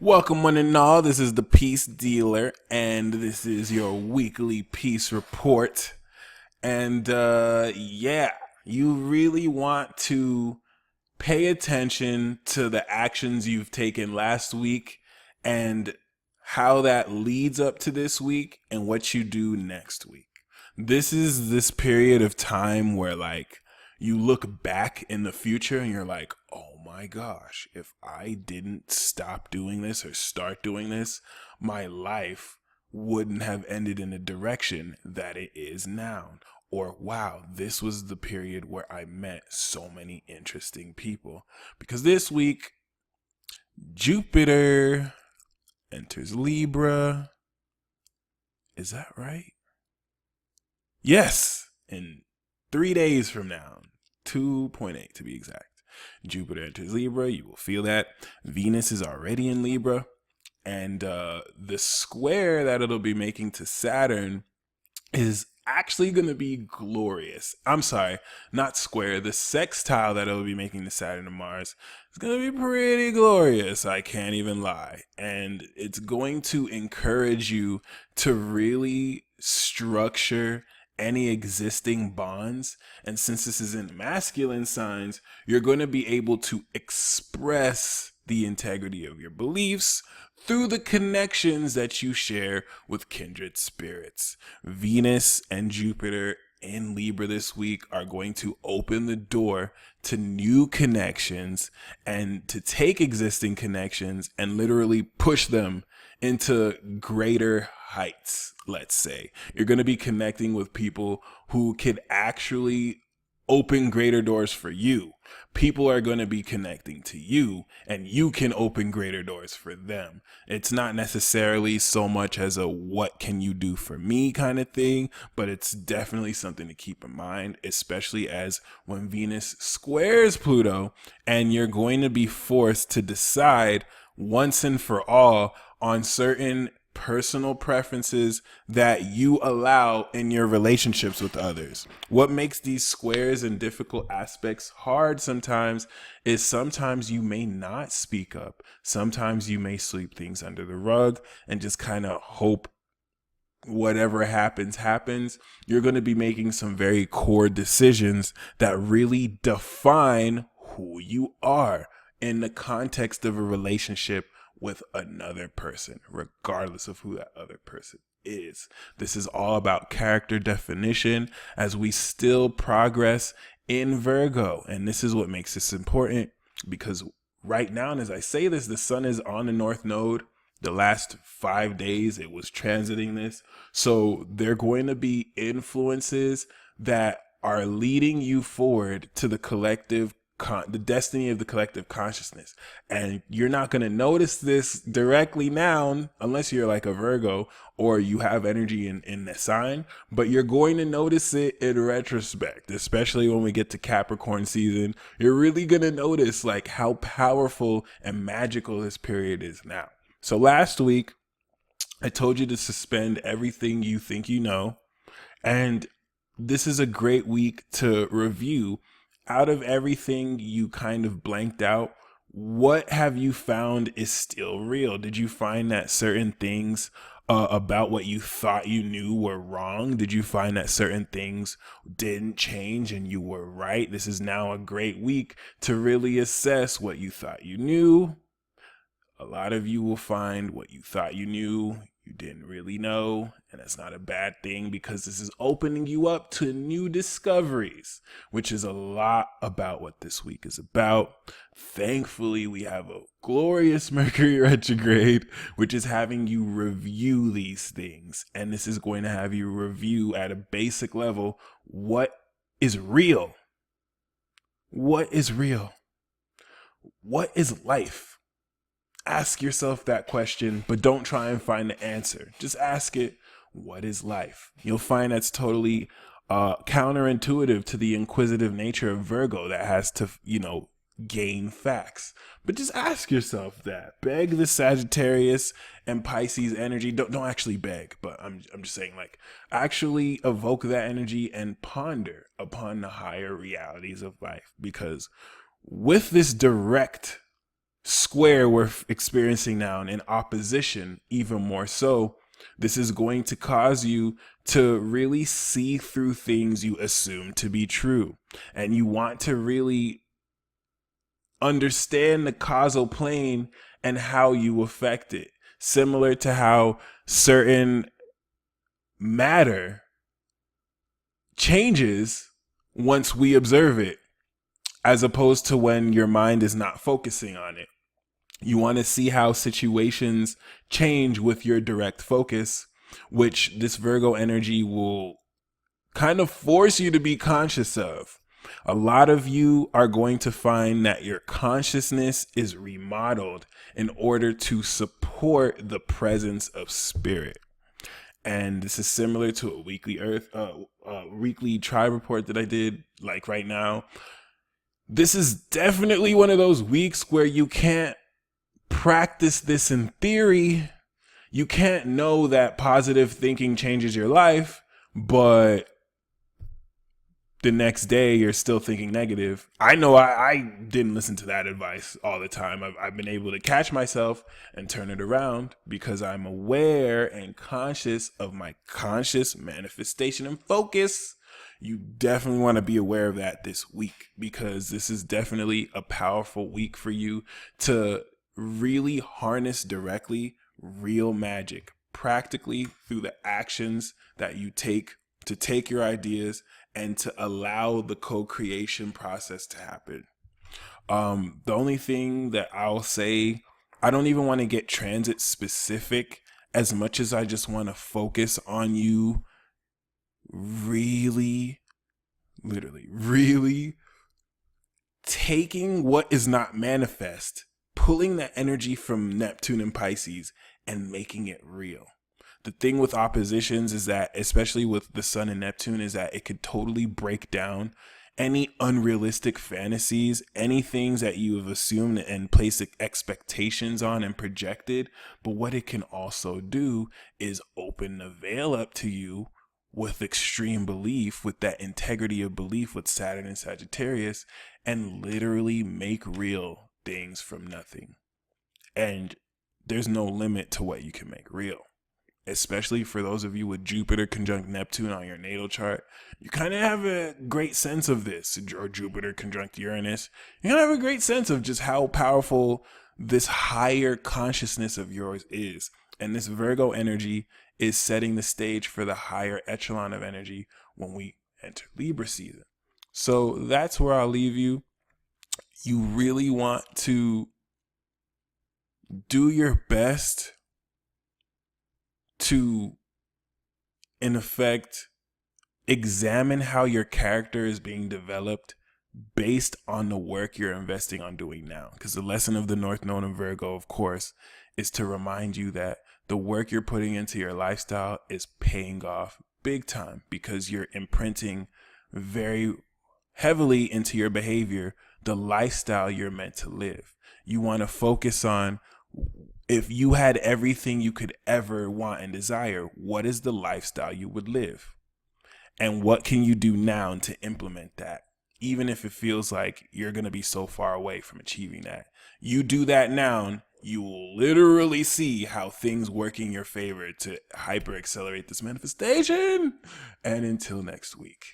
Welcome, one and all. This is the Peace Dealer, and this is your weekly peace report. And yeah, you really want to pay attention to the actions you've taken last week and how that leads up to this week and what you do next week. This is this period of time where, like, you look back in the future and you're like, oh my gosh, if I didn't stop doing this or start doing this, my life wouldn't have ended in the direction that it is now. Or, wow, this was the period where I met so many interesting people. Because this week, Jupiter enters Libra. Is that right? Yes, in 3 days from now, 2.8 to be exact. Jupiter enters Libra. You will feel that. Venus is already in Libra. And the square that it'll be making to Saturn is actually going to be glorious. I'm sorry, not square. The sextile that it'll be making to Saturn and Mars is going to be pretty glorious. I can't even lie. And it's going to encourage you to really structure any existing bonds. And since this is in masculine signs, you're going to be able to express the integrity of your beliefs through the connections that you share with kindred spirits. Venus and Jupiter in Libra this week are going to open the door to new connections and to take existing connections and literally push them into greater heights. Let's say you're going to be connecting with people who could actually open greater doors for you. People are going to be connecting to you, and you can open greater doors for them. It's not necessarily so much as a what can you do for me kind of thing, but it's definitely something to keep in mind, especially as when Venus squares Pluto, and you're going to be forced to decide once and for all on certain personal preferences that you allow in your relationships with others. What makes these squares and difficult aspects hard sometimes is sometimes you may not speak up. Sometimes you may sweep things under the rug and just kind of hope whatever happens. You're going to be making some very core decisions that really define who you are in the context of a relationship with another person, regardless of who that other person is. This is all about character definition as we still progress in Virgo. And this is what makes this important, because right now, and as I say this, the sun is on the North Node. The last 5 days it was transiting this. So there are going to be influences that are leading you forward to the collective the destiny of the collective consciousness. And you're not going to notice this directly now unless you're like a Virgo or you have energy in the sign, but you're going to notice it in retrospect, especially when we get to Capricorn season. You're really going to notice like how powerful and magical this period is now. So last week I told you to suspend everything you think you know, and this is a great week to review. Out of everything you kind of blanked out, what have you found is still real? Did you find that certain things about what you thought you knew were wrong? Did you find that certain things didn't change and you were right? This is now a great week to really assess what you thought you knew. A lot of you will find what you thought you knew, you didn't really know, and that's not a bad thing because this is opening you up to new discoveries, which is a lot about what this week is about. Thankfully, we have a glorious Mercury retrograde, which is having you review these things, and this is going to have you review at a basic level what is real. What is real? What is life? Ask yourself that question, but don't try and find the answer. Just ask it, what is life? You'll find that's totally counterintuitive to the inquisitive nature of Virgo that has to, gain facts. But just ask yourself that. Beg the Sagittarius and Pisces energy. Don't actually beg, but I'm just saying, like, actually evoke that energy and ponder upon the higher realities of life. Because with this direct square we're experiencing now in opposition even more so, this is going to cause you to really see through things you assume to be true. And you want to really understand the causal plane and how you affect it. Similar to how certain matter changes once we observe it, as opposed to when your mind is not focusing on it. You want to see how situations change with your direct focus, which this Virgo energy will kind of force you to be conscious of. A lot of you are going to find that your consciousness is remodeled in order to support the presence of spirit. And this is similar to a weekly tribe report that I did like right now. This is definitely one of those weeks where you can't practice this in theory. You can't know that positive thinking changes your life, but the next day you're still thinking negative. I know I didn't listen to that advice all the time. I've been able to catch myself and turn it around because I'm aware and conscious of my conscious manifestation and focus. You definitely want to be aware of that this week, because this is definitely a powerful week for you to really harness directly real magic, practically through the actions that you take to take your ideas and to allow the co-creation process to happen. The only thing that I'll say, I don't even want to get transit specific as much as I just want to focus on you really taking what is not manifest, pulling that energy from Neptune and Pisces and making it real. The thing with oppositions is that, especially with the Sun and Neptune, is that it could totally break down any unrealistic fantasies, any things that you have assumed and placed expectations on and projected. But what it can also do is open the veil up to you with extreme belief, with that integrity of belief with Saturn and Sagittarius, and literally make real things from nothing. And there's no limit to what you can make real. Especially for those of you with Jupiter conjunct Neptune on your natal chart, you kind of have a great sense of this, or Jupiter conjunct Uranus. You kind of have a great sense of just how powerful this higher consciousness of yours is. And this Virgo energy is setting the stage for the higher echelon of energy when we enter Libra season. So that's where I'll leave you. You really want to do your best to, in effect, examine how your character is being developed based on the work you're investing on doing now. Because the lesson of the North Node in Virgo, of course, is to remind you that the work you're putting into your lifestyle is paying off big time, because you're imprinting very heavily into your behavior the lifestyle you're meant to live. You want to focus on, if you had everything you could ever want and desire, what is the lifestyle you would live? And what can you do now to implement that? Even if it feels like you're going to be so far away from achieving that. You do that now, you will literally see how things work in your favor to hyper accelerate this manifestation. And until next week.